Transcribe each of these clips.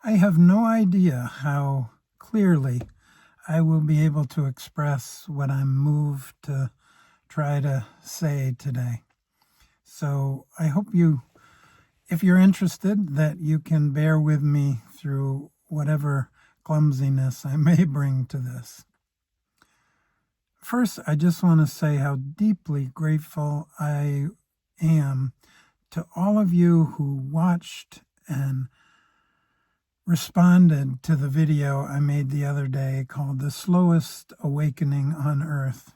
I have no idea how clearly I will be able to express what I'm moved to try to say today. So I hope if you're interested, that you can bear with me through whatever clumsiness I may bring to this. First, I just want to say how deeply grateful I am to all of you who watched and responded to the video I made the other day called The Slowest Awakening on Earth.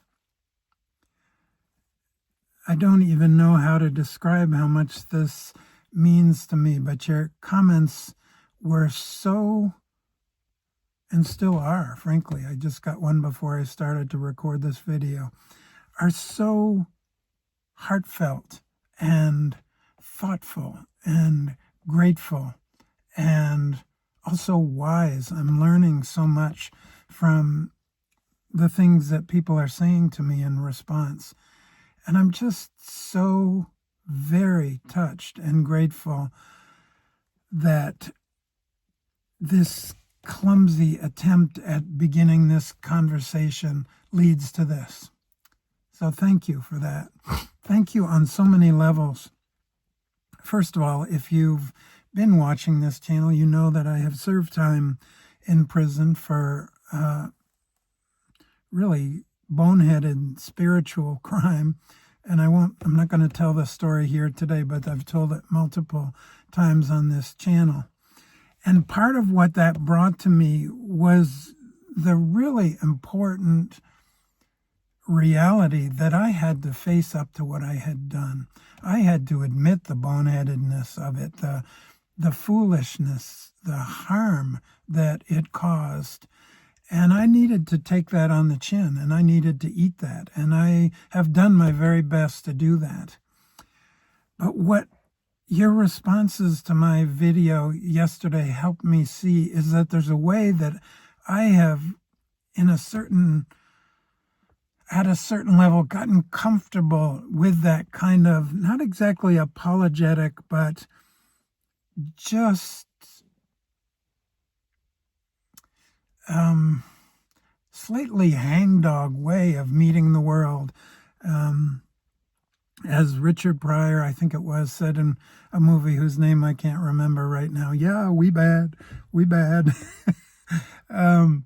I don't even know how to describe how much this means to me, but your comments were so, and still are, frankly, I just got one before I started to record this video, are so heartfelt and thoughtful and grateful and also wise. I'm learning so much from the things that people are saying to me in response. And I'm just so very touched and grateful that this clumsy attempt at beginning this conversation leads to this. So thank you for that. Thank you on so many levels. First of all, if you've been watching this channel, you know that I have served time in prison for really boneheaded spiritual crime. And I'm not going to tell the story here today, but I've told it multiple times on this channel. And part of what that brought to me was the really important reality that I had to face up to what I had done. I had to admit the boneheadedness of it, the foolishness, the harm that it caused. And I needed to take that on the chin, and I needed to eat that. And I have done my very best to do that. But what your responses to my video yesterday helped me see is that there's a way that I have, at a certain level, gotten comfortable with that kind of, not exactly apologetic, but just slightly hangdog way of meeting the world. As Richard Pryor, I think it was, said in a movie whose name I can't remember right now, yeah, we bad. And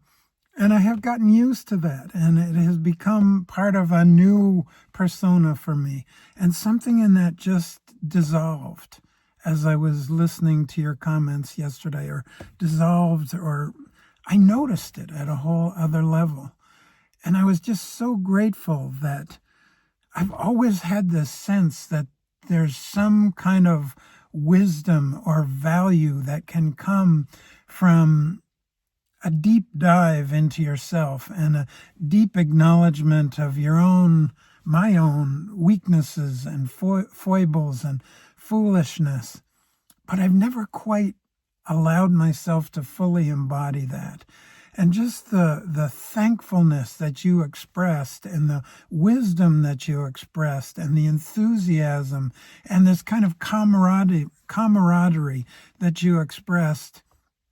I have gotten used to that, and it has become part of a new persona for me. And something in that just dissolved as I was listening to your comments yesterday, or dissolved, or I noticed it at a whole other level. And I was just so grateful that I've always had this sense that there's some kind of wisdom or value that can come from a deep dive into yourself and a deep acknowledgement of my own weaknesses and foibles and foolishness. But I've never quite allowed myself to fully embody that. And just the thankfulness that you expressed, and the wisdom that you expressed, and the enthusiasm, and this kind of camaraderie that you expressed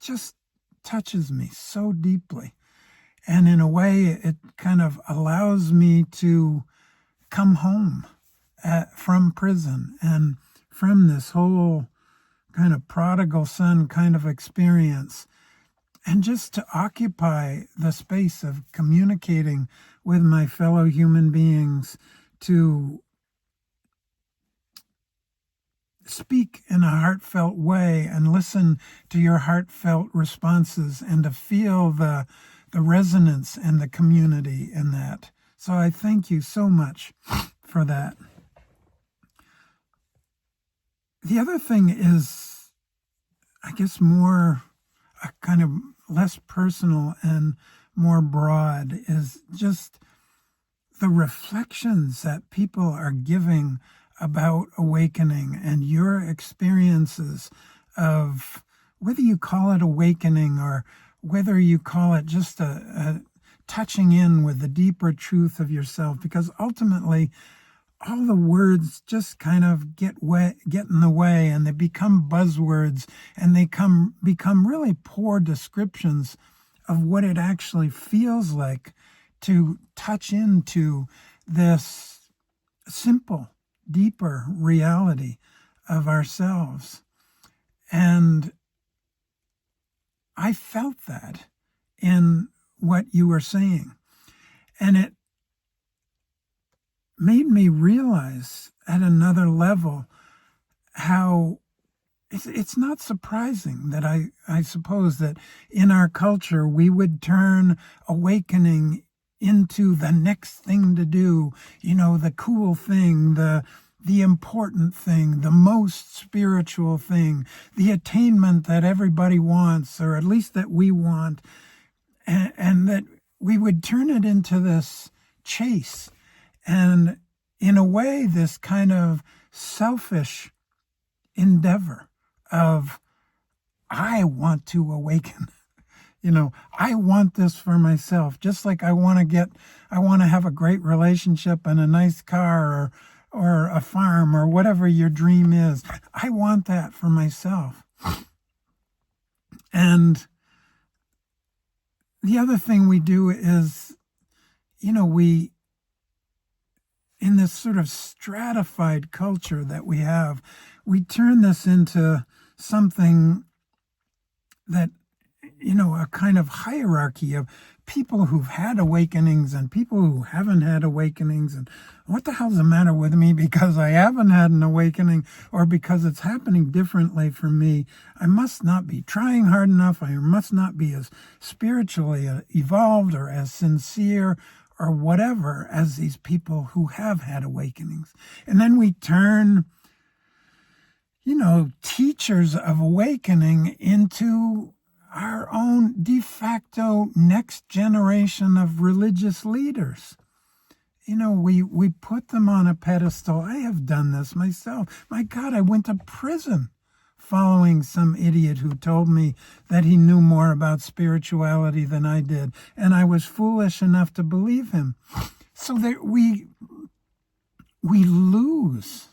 just touches me so deeply. And in a way, it kind of allows me to come home from prison and from this whole kind of prodigal son kind of experience, and just to occupy the space of communicating with my fellow human beings, to speak in a heartfelt way and listen to your heartfelt responses, and to feel the resonance and the community in that. So I thank you so much for that. The other thing is, I guess, more a kind of less personal and more broad, is just the reflections that people are giving about awakening, and your experiences of, whether you call it awakening or whether you call it just a touching in with the deeper truth of yourself, because ultimately all the words just kind of get in the way, and they become buzzwords, and they become really poor descriptions of what it actually feels like to touch into this simple, deeper reality of ourselves. And I felt that in what you were saying. And it made me realize at another level how it's not surprising that I suppose that in our culture we would turn awakening into the next thing to do, the cool thing, the important thing, the most spiritual thing, the attainment that everybody wants, or at least that we want, and that we would turn it into this chase. And in a way, this kind of selfish endeavor of, I want to awaken. I want this for myself, just like I want to have a great relationship and a nice car or a farm or whatever your dream is. I want that for myself. And the other thing we do is, we, in this sort of stratified culture that we have, we turn this into something that, a kind of hierarchy of people who've had awakenings and people who haven't had awakenings. And what the hell's the matter with me because I haven't had an awakening, or because it's happening differently for me? I must not be trying hard enough. I must not be as spiritually evolved or as sincere or whatever as these people who have had awakenings. And then we turn, teachers of awakening into our own de facto next generation of religious leaders. We put them on a pedestal. I have done this myself. My God, I went to prison following some idiot who told me that he knew more about spirituality than I did, and I was foolish enough to believe him. So that we lose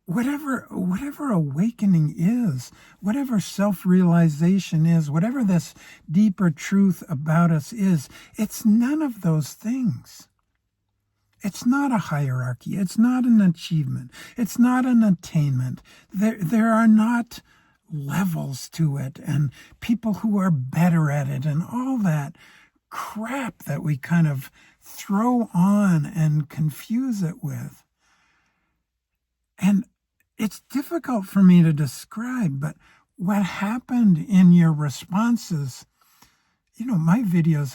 whatever awakening is, whatever self-realization is, whatever this deeper truth about us is. It's none of those things. It's not a hierarchy. It's not an achievement. It's not an attainment. There are not levels to it and people who are better at it and all that crap that we kind of throw on and confuse it with. And it's difficult for me to describe, but what happened in your responses, my videos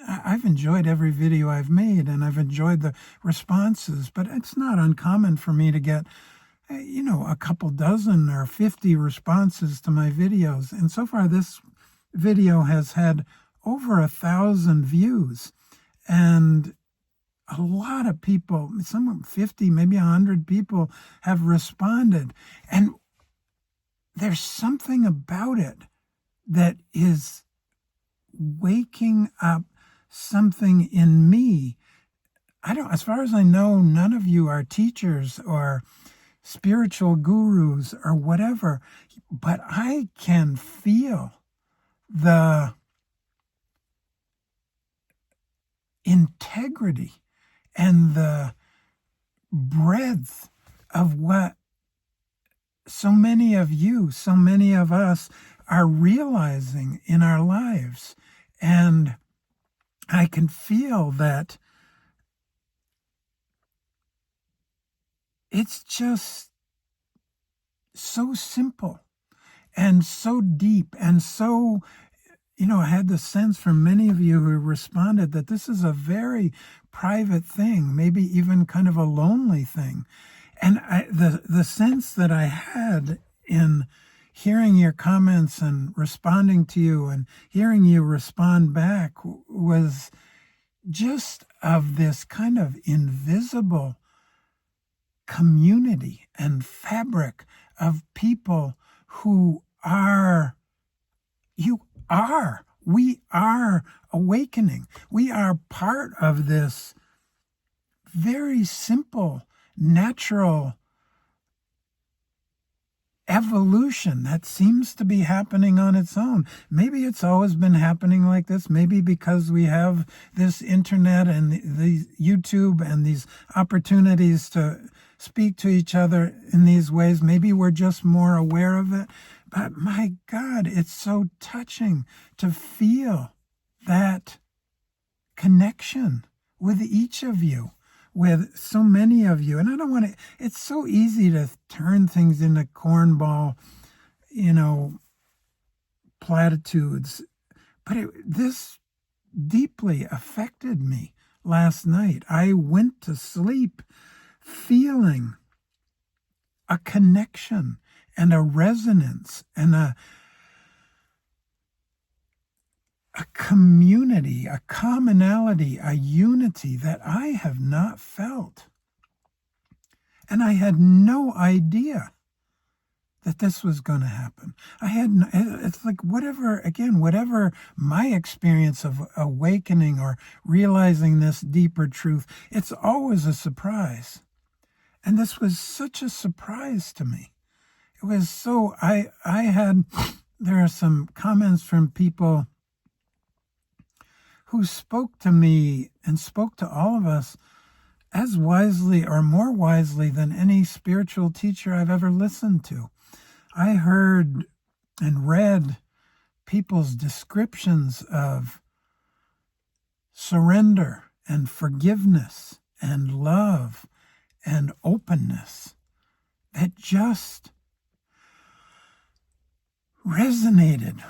I've enjoyed every video I've made, and I've enjoyed the responses, but it's not uncommon for me to get, a couple dozen or 50 responses to my videos. And so far, this video has had over 1,000 views, and a lot of people, some 50, maybe 100 people have responded. And there's something about it that is waking up something in me. As far as I know, none of you are teachers or spiritual gurus or whatever, but I can feel the integrity and the breadth of what so many of you, so many of us are realizing in our lives. And I can feel that it's just so simple and so deep and so, I had the sense from many of you who responded that this is a very private thing, maybe even kind of a lonely thing. And the sense that I had in hearing your comments and responding to you and hearing you respond back was just of this kind of invisible community and fabric of people who we are awakening. We are part of this very simple, natural evolution that seems to be happening on its own. Maybe it's always been happening like this. Maybe because we have this internet and the YouTube and these opportunities to speak to each other in these ways, maybe we're just more aware of it. But my God, it's so touching to feel that connection with each of you, with so many of you. And I don't want to, it's so easy to turn things into cornball, platitudes. But this deeply affected me last night. I went to sleep feeling a connection and a resonance and a community, a commonality, a unity that I have not felt. And I had no idea that this was going to happen. It's like whatever my experience of awakening or realizing this deeper truth, it's always a surprise. And this was such a surprise to me. It was so, there are some comments from people who spoke to me and spoke to all of us as wisely or more wisely than any spiritual teacher I've ever listened to. I heard and read people's descriptions of surrender and forgiveness and love and openness that just resonated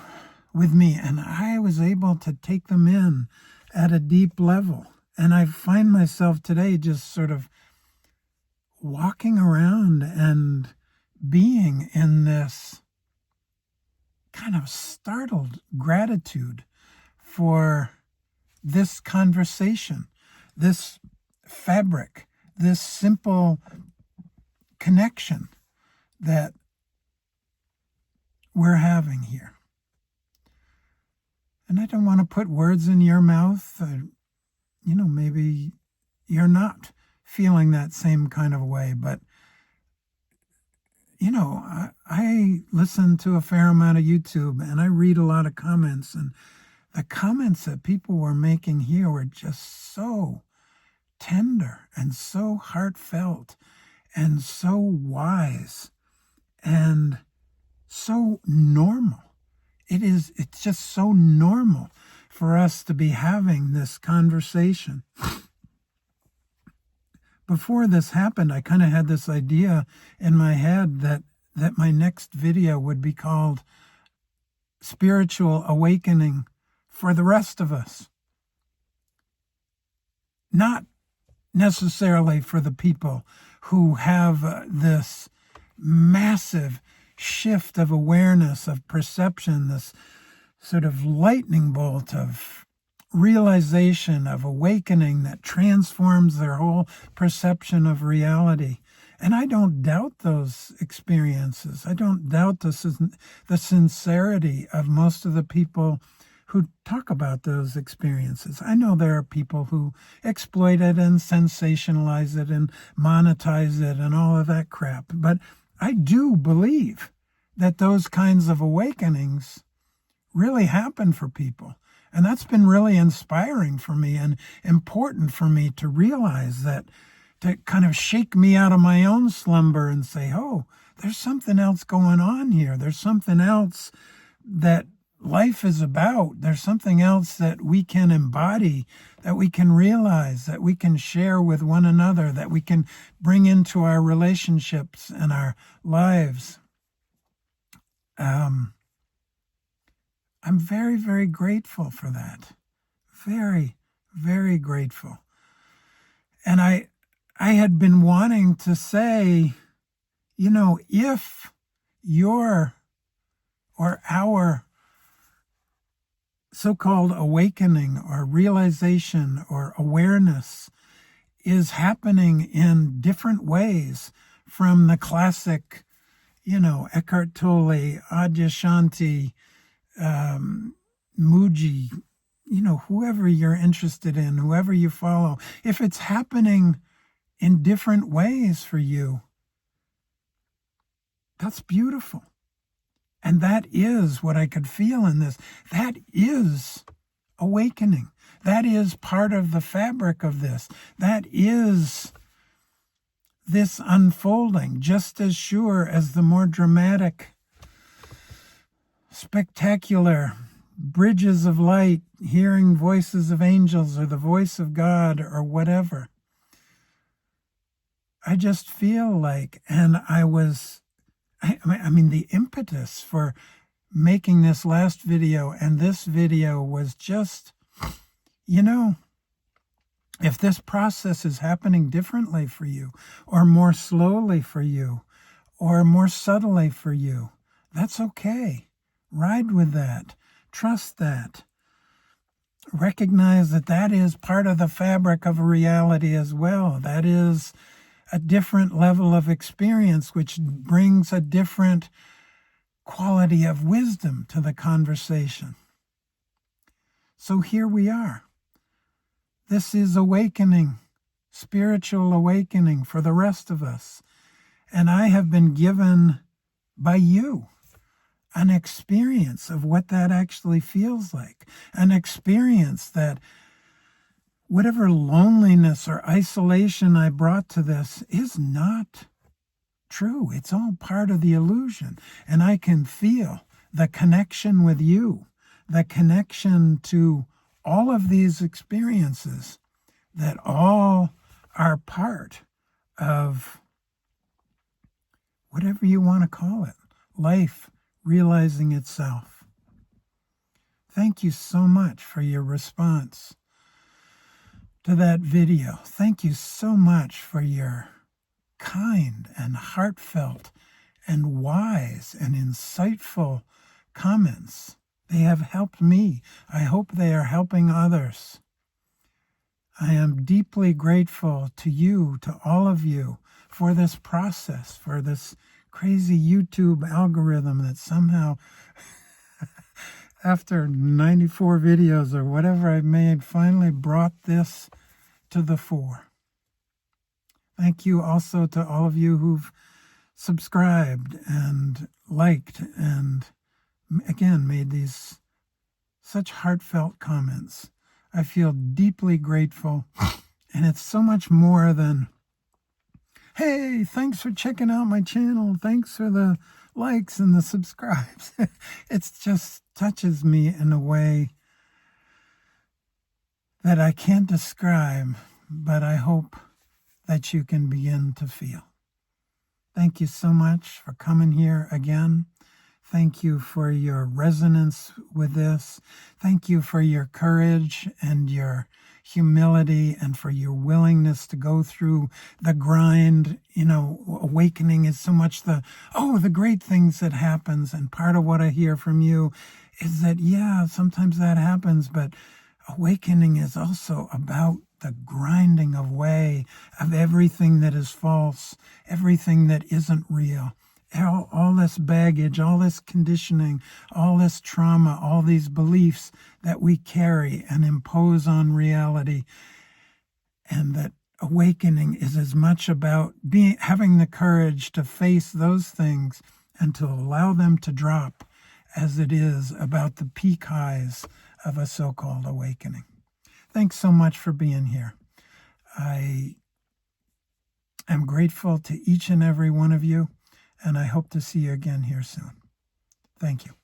with me, and I was able to take them in at a deep level. And I find myself today just sort of walking around and being in this kind of startled gratitude for this conversation, this fabric, this simple connection that we're having here. And I don't want to put words in your mouth. Maybe you're not feeling that same kind of way, but I listen to a fair amount of YouTube and I read a lot of comments, and the comments that people were making here were just so tender and so heartfelt and so wise and so normal. It's just so normal for us to be having this conversation. Before this happened, I kind of had this idea in my head that my next video would be called Spiritual Awakening for the Rest of Us. Not necessarily for the people who have this massive shift of awareness, of perception, this sort of lightning bolt of realization, of awakening that transforms their whole perception of reality. And I don't doubt those experiences. I don't doubt the sincerity of most of the people who talk about those experiences. I know there are people who exploit it and sensationalize it and monetize it and all of that crap. But I do believe that those kinds of awakenings really happen for people. And that's been really inspiring for me and important for me to realize that, to kind of shake me out of my own slumber and say, oh, there's something else going on here. There's something else that life is about. There's something else that we can embody, that we can realize, that we can share with one another, that we can bring into our relationships and our lives. I'm very, very grateful for that. Very, very grateful. And I had been wanting to say, if your or our so-called awakening or realization or awareness is happening in different ways from the classic, Eckhart Tolle, Adyashanti, Muji, whoever you're interested in, whoever you follow, if it's happening in different ways for you. That's beautiful. And that is what I could feel in this. That is awakening. That is part of the fabric of this. That is this unfolding, just as sure as the more dramatic, spectacular bridges of light, hearing voices of angels or the voice of God or whatever. I just feel like, and I mean, the impetus for making this last video and this video was just, if this process is happening differently for you, or more slowly for you, or more subtly for you, that's okay. Ride with that. Trust that. Recognize that that is part of the fabric of reality as well. That is a different level of experience, which brings a different quality of wisdom to the conversation. So here we are. This is awakening, spiritual awakening for the rest of us. And I have been given by you an experience of what that actually feels like. An experience that whatever loneliness or isolation I brought to this is not true. It's all part of the illusion. And I can feel the connection with you, the connection to all of these experiences that all are part of whatever you want to call it, life realizing itself. Thank you so much for your response to that video. Thank you so much for your kind and heartfelt and wise and insightful comments. They have helped me. I hope they are helping others. I am deeply grateful to you, to all of you, for this process, for this crazy YouTube algorithm that somehow, after 94 videos or whatever I've made, finally brought this to the fore. Thank you also to all of you who've subscribed and liked and, again, made these such heartfelt comments. I feel deeply grateful, and it's so much more than, hey, thanks for checking out my channel, thanks for the likes and the subscribes. It just touches me in a way that I can't describe, but I hope that you can begin to feel. Thank you so much for coming here again. Thank you for your resonance with this. Thank you for your courage and your humility and for your willingness to go through the grind. Awakening is so much the great things that happens. And part of what I hear from you is that, yeah, sometimes that happens, but awakening is also about the grinding away of everything that is false, everything that isn't real. All this baggage, all this conditioning, all this trauma, all these beliefs that we carry and impose on reality. And that awakening is as much about having the courage to face those things and to allow them to drop as it is about the peak highs of a so-called awakening. Thanks so much for being here. I am grateful to each and every one of you, and I hope to see you again here soon. Thank you.